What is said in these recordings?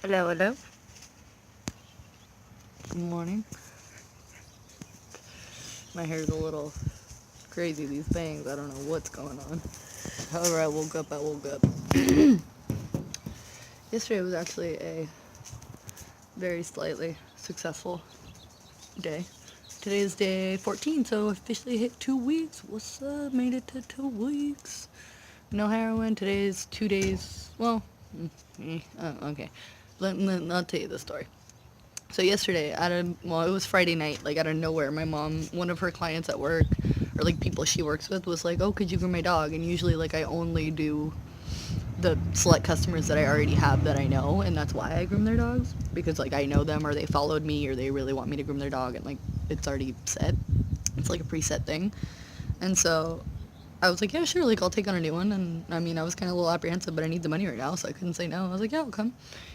Hello, hello. Good morning. My hair's a little crazy, these bangs. I don't know what's going on. However, I woke up. Yesterday was actually a very slightly successful day. Today is day 14, so officially hit 2 weeks. What's up? Made it to 2 weeks. No heroin. Today's 2 days. Well, okay. I'll tell you the story. So yesterday, it was Friday night, like out of nowhere, my mom, one of her clients at work, or like people she works with, was like, "Oh, could you groom my dog?" And usually, like, I only do the select customers that I already have that I know, and that's why I groom their dogs, because like I know them, or they followed me, or they really want me to groom their dog, and like it's already set. It's like a preset thing. And so I was like, yeah, sure, like I'll take on a new one. And I mean, I was kind of a little apprehensive, but I need the money right now, so I couldn't say no. I was like, yeah, I'll come,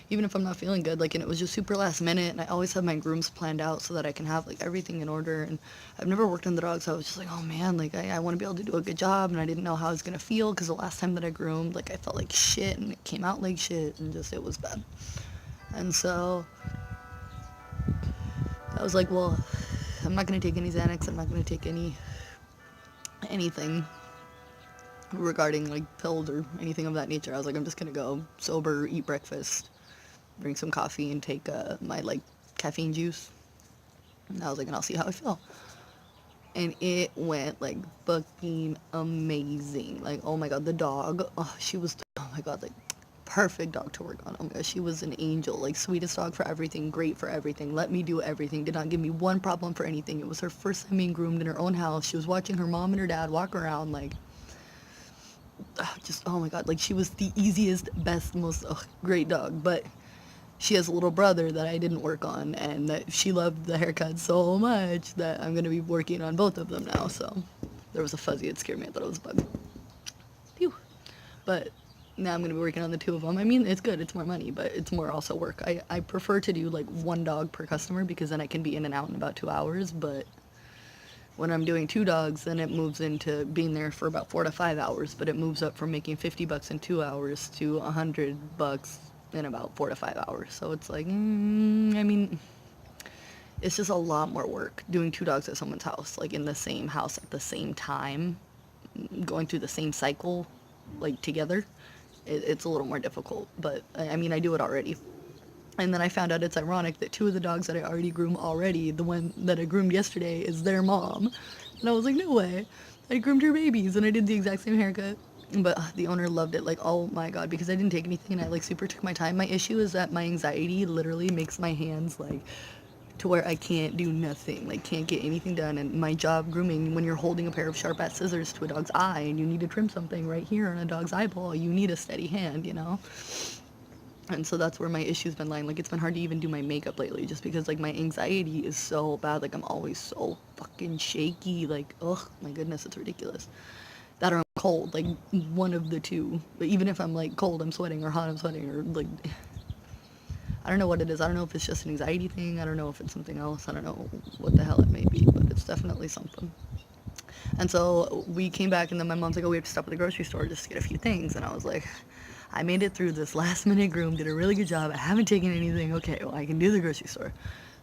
even if I'm not feeling good. Like, and it was just super last minute, and I always have my grooms planned out so that I can have like everything in order. And I've never worked on the dog, so I was just like, oh man, like I want to be able to do a good job, and I didn't know how I was gonna feel because the last time that I groomed, like I felt like shit, and it came out like shit, and just it was bad. And so I was like, well, I'm not gonna take any Xanax. I'm not gonna take anything regarding like pills or anything of that nature. I was like, I'm just gonna go sober, eat breakfast, drink some coffee, and take my like caffeine juice. And I was like, and I'll see how I feel. And it went like fucking amazing. Like, oh my god, the dog, oh, she was, oh my god, like perfect dog to work on. Oh my god, she was an angel. Like, sweetest dog for everything, great for everything. Let me do everything. Did not give me one problem for anything. It was her first time being groomed in her own house. She was watching her mom and her dad walk around, like, just oh my god, like she was the easiest, best, most great dog. But she has a little brother that I didn't work on, and that she loved the haircut so much that I'm gonna be working on both of them now. So there was a fuzzy, it scared me. I thought it was a bug. Phew. But now I'm gonna be working on the two of them. I mean, it's good, it's more money, but it's more also work. I prefer to do like one dog per customer because then I can be in and out in about 2 hours. But when I'm doing two dogs, then it moves into being there for about 4 to 5 hours, but it moves up from making $50 in 2 hours to $100 in about 4 to 5 hours. So it's like, I mean, it's just a lot more work doing two dogs at someone's house, like in the same house at the same time, going through the same cycle, like together. It's a little more difficult, but I mean, I do it already. And then I found out it's ironic that two of the dogs that I already groomed already, the one that I groomed yesterday, is their mom. And I was like, no way. I groomed her babies and I did the exact same haircut. But the owner loved it. Like, oh my god, because I didn't take anything and I like super took my time. My issue is that my anxiety literally makes my hands like to where I can't do nothing, like can't get anything done. And my job grooming, when you're holding a pair of sharp ass scissors to a dog's eye and you need to trim something right here on a dog's eyeball, you need a steady hand, you know? And so that's where my issue's been lying. Like, it's been hard to even do my makeup lately just because like my anxiety is so bad. Like, I'm always so fucking shaky. Like, ugh, my goodness, it's ridiculous. That or I'm cold, like one of the two. But even if I'm like cold, I'm sweating, or hot, I'm sweating, or like I don't know what it is. I don't know if it's just an anxiety thing. I don't know if it's something else. I don't know what the hell it may be, but it's definitely something. And so we came back, and then my mom's like, "Oh, we have to stop at the grocery store just to get a few things." And I was like, "I made it through this last minute groom, did a really good job. I haven't taken anything. Okay, well, I can do the grocery store."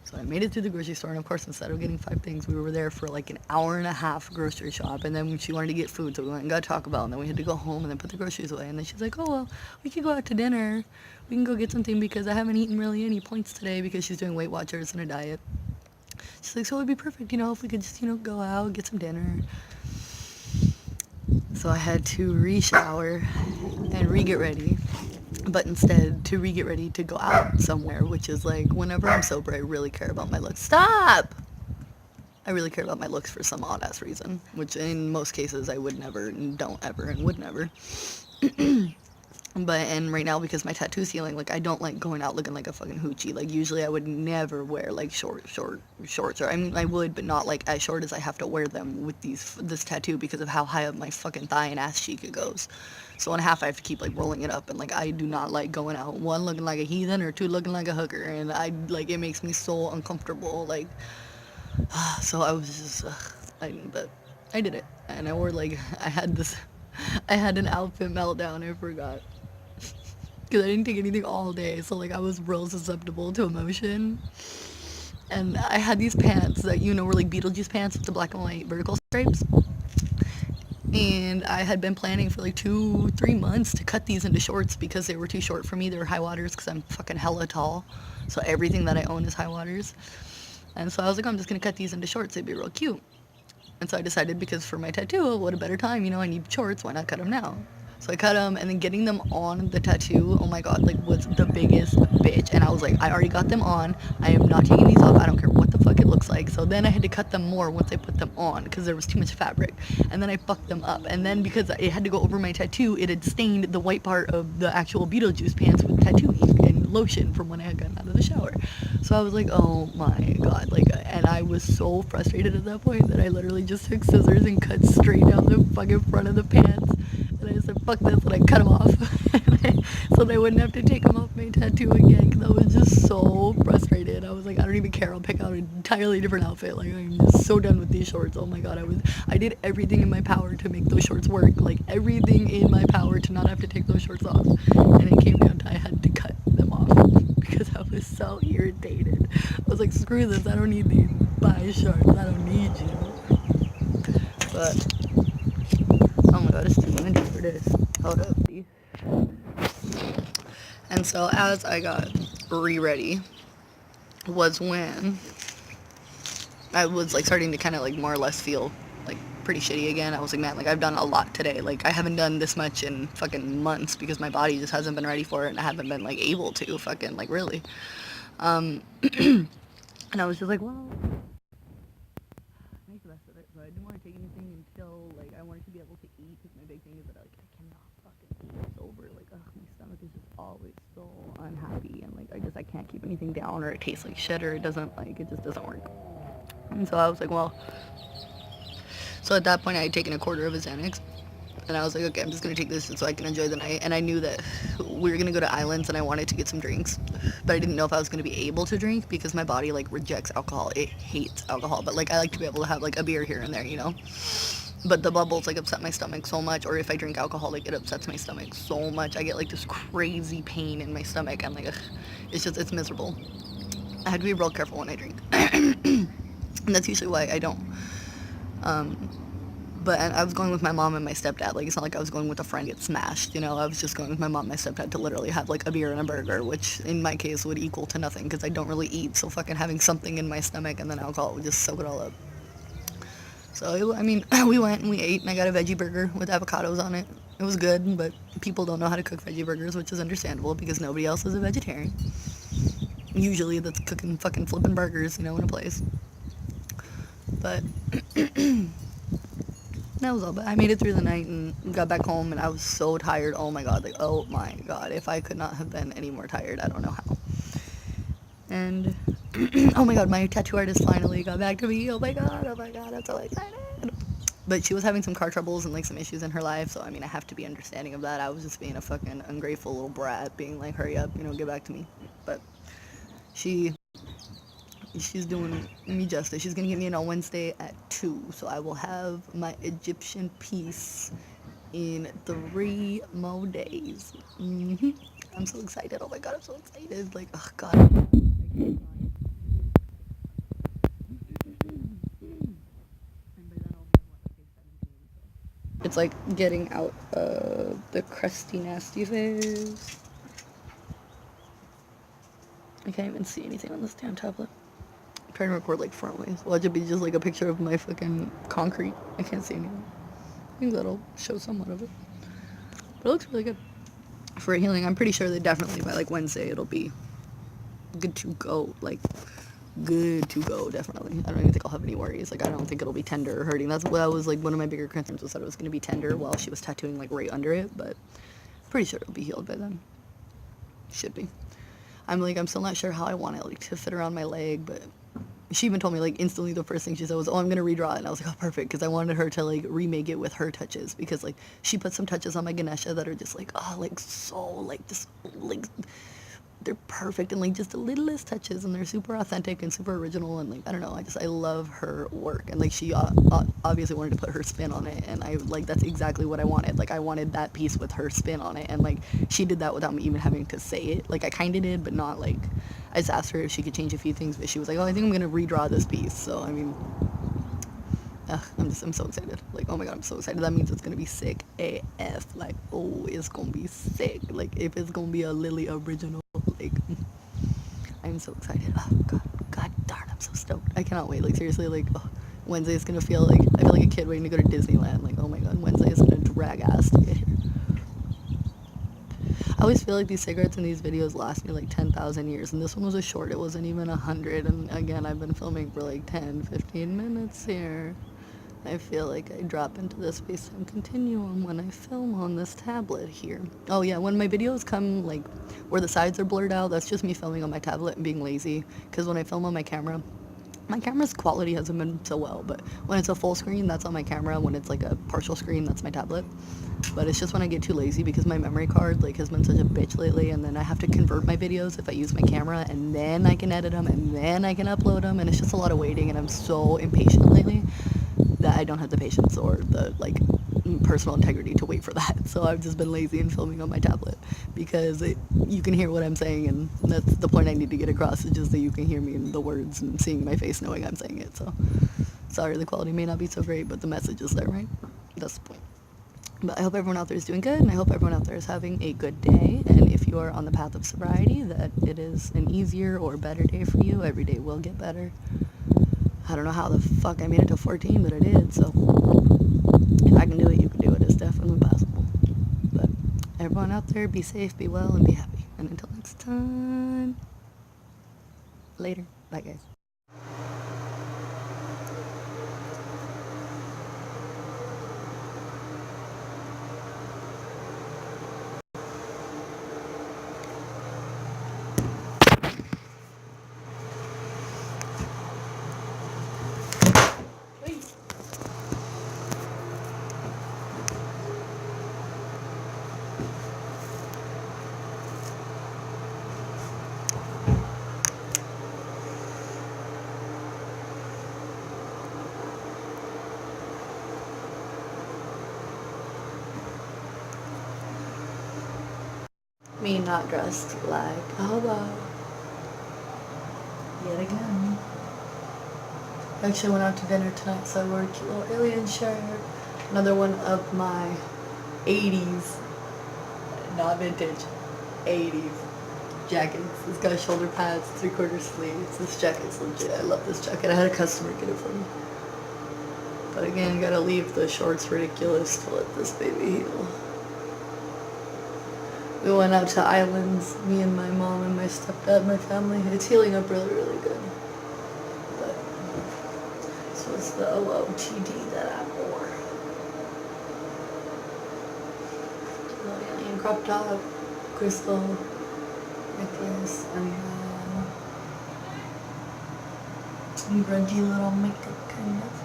So I made it through the grocery store, and of course, instead of getting 5 things, we were there for like an hour and a half grocery shop. And then she wanted to get food, so we went and got Taco Bell, and then we had to go home and then put the groceries away. And then she's like, "Oh well, we could go out to dinner. We can go get something because I haven't eaten really any points today because she's doing Weight Watchers and a diet." She's like, "So it would be perfect, if we could just, go out, get some dinner." So I had to re-shower and re-get ready. But instead, to re-get ready to go out somewhere, which is like, whenever I'm sober, I really care about my looks. Stop! I really care about my looks for some odd-ass reason, which in most cases I would never, and don't ever, and would never. But, and right now, because my tattoo's healing, like, I don't like going out looking like a fucking hoochie. Like, usually I would never wear, like, shorts. Or, I mean, I would, but not, like, as short as I have to wear them with this tattoo because of how high up my fucking thigh and ass cheek it goes. So in half, I have to keep, like, rolling it up. And, like, I do not like going out, one, looking like a heathen, or two, looking like a hooker. And like, it makes me so uncomfortable. Like, so I was just, but I did it. And I wore, like, I had an outfit meltdown, I forgot. because I didn't take anything all day, so like I was real susceptible to emotion. And I had these pants that were like Beetlejuice pants with the black and white vertical stripes. And I had been planning for like 2-3 months to cut these into shorts because they were too short for me. They were high waters because I'm fucking hella tall. So everything that I own is high waters. And so I was like, I'm just gonna cut these into shorts. They'd be real cute. And so I decided, because for my tattoo, what a better time, I need shorts. Why not cut them now? So I cut them, and then getting them on the tattoo, oh my god, like, was the biggest bitch. And I was like, I already got them on. I am not taking these off. I don't care what the fuck it looks like. So then I had to cut them more once I put them on because there was too much fabric. And then I fucked them up. And then because it had to go over my tattoo, it had stained the white part of the actual Beetlejuice pants with tattoo ink and lotion from when I had gotten out of the shower. So I was like, oh my god, like, and I was so frustrated at that point that I literally just took scissors and cut straight down the fucking front of the pants. And I said, fuck this, and I cut them off. So that I wouldn't have to take them off my tattoo again, because I was just so frustrated. I was like, I don't even care, I'll pick out an entirely different outfit. Like, I'm just so done with these shorts. Oh my god, I did everything in my power to make those shorts work. Like, everything in my power to not have to take those shorts off. And it came down to I had to cut them off because I was so irritated. I was like, screw this, I don't need these. Bye shorts, I don't need you. But oh my god, it's too windy for this. Hold up. And so as I got ready was when I was like starting to kind of like more or less feel like pretty shitty again. I was like, man, like I've done a lot today. Like I haven't done this much in fucking months because my body just hasn't been ready for it, and I haven't been like able to fucking like really. And I was just like, well, make the best of it. So I didn't want to take anything until like I wanted to be able to eat, because my big thing is that I cannot fucking eat sober. Like, ugh, my stomach is just always so unhappy, and like I can't keep anything down, or it tastes like shit, or it just doesn't work. And so I was like, well, so at that point I had taken a quarter of a Xanax, and I was like, okay, I'm just gonna take this so I can enjoy the night. And I knew that we were gonna go to Islands, and I wanted to get some drinks, but I didn't know if I was gonna be able to drink because my body like rejects alcohol. It hates alcohol, but like I like to be able to have like a beer here and there. But the bubbles like upset my stomach so much, or if I drink alcohol, like it upsets my stomach so much. I get like this crazy pain in my stomach, and like it's miserable. I have to be real careful when I drink. And that's usually why I don't. But I was going with my mom and my stepdad. Like, it's not like I was going with a friend get smashed, I was just going with my mom and my stepdad to literally have like a beer and a burger, which in my case would equal to nothing because I don't really eat. So fucking having something in my stomach and then alcohol would just soak it all up. So, we went and we ate, and I got a veggie burger with avocados on it. It was good, but people don't know how to cook veggie burgers, which is understandable because nobody else is a vegetarian. Usually that's cooking fucking flipping burgers, in a place. But that was all. But I made it through the night and got back home, and I was so tired. Oh my god, if I could not have been any more tired, I don't know how. And oh my god, my tattoo artist finally got back to me. Oh my god, I'm so excited. But she was having some car troubles and like some issues in her life, so I have to be understanding of that. I was just being a fucking ungrateful little brat, being like, hurry up, get back to me. But she's doing me justice. She's gonna get me in on Wednesday at 2, so I will have my Egyptian piece in 3 more days. I'm so excited. Oh my god, I'm so excited. Like, oh god. It's like getting out of the crusty, nasty phase. I can't even see anything on this damn tablet. I'm trying to record like front ways. Watch it be just like a picture of my fucking concrete. I can't see anything. I think that'll show somewhat of it. But it looks really good. For healing, I'm pretty sure that definitely by like Wednesday it'll be good to go. Like, good to go, definitely. I don't even think I'll have any worries. Like, I don't think it'll be tender or hurting. That was like one of my bigger concerns, was that it was going to be tender while she was tattooing like right under it, but pretty sure it'll be healed by then. Should be. I'm still not sure how I want it like to fit around my leg, but she even told me like instantly the first thing she said was, oh, I'm gonna redraw it. And I was like, oh, perfect, because I wanted her to like remake it with her touches, because like she put some touches on my Ganesha that are just like, oh, like so like just like they're perfect and like just the littlest touches, and they're super authentic and super original, and like I don't know, I love her work, and like she obviously wanted to put her spin on it, and I like that's exactly what I wanted. Like I wanted that piece with her spin on it, and like she did that without me even having to say it. Like I kind of did, but not like I just asked her if she could change a few things, but she was like, oh, I think I'm gonna redraw this piece. So I mean, I'm so excited. Like, oh my god, I'm so excited. That means it's gonna be sick AF. Like, oh, it's gonna be sick. Like, if it's gonna be a Lily original, like, I'm so excited. Oh god darn, I'm so stoked. I cannot wait. Like, seriously, like, oh, Wednesday is gonna feel like I feel like a kid waiting to go to Disneyland. Like, oh my god, Wednesday is gonna drag ass to get here. I always feel like these cigarettes in these videos last me like 10,000 years, and this one was a short. It wasn't even 100, and again, I've been filming for like 10-15 minutes here. I feel like I drop into the space-time continuum when I film on this tablet here. Oh yeah, when my videos come like where the sides are blurred out, that's just me filming on my tablet and being lazy. Because when I film on my camera's quality hasn't been so well, but when it's a full screen, that's on my camera. When it's like a partial screen, that's my tablet. But it's just when I get too lazy because my memory card like has been such a bitch lately, and then I have to convert my videos if I use my camera, and then I can edit them, and then I can upload them, and it's just a lot of waiting, and I'm so impatient lately that I don't have the patience or the like personal integrity to wait for that. So I've just been lazy and filming on my tablet because you can hear what I'm saying, and that's the point I need to get across. Is just that you can hear me in the words and seeing my face knowing I'm saying it. So sorry, the quality may not be so great, but the message is there, right? That's the point. But I hope everyone out there is doing good, and I hope everyone out there is having a good day. And if you are on the path of sobriety, that it is an easier or better day for you. Every day will get better. I don't know how the fuck I made it to 14, but I did, so if I can do it, you can do it. It's definitely possible. But everyone out there, be safe, be well, and be happy. And until next time, later. Bye, guys. Me not dressed like a hobo. Yet again. I actually went out to dinner tonight, so I wore a cute little alien shirt. Another one of my 80s, not vintage, 80s jackets. It's got shoulder pads, 3/4 sleeves. This jacket's legit. I love this jacket. I had a customer get it for me. But again, gotta leave the shorts ridiculous to let this baby heal. We went out to Islands, me and my mom and my stepdad, my family. It's healing up really, really good. But this was the OOTD that I wore. Little alien crop top, crystal necklace, and some grungy little makeup kind of.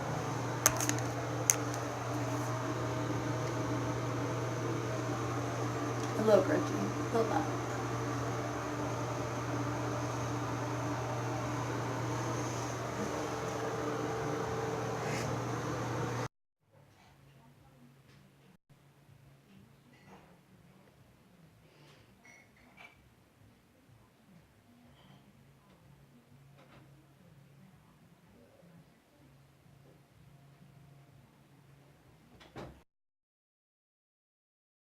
A little grungy, a little not.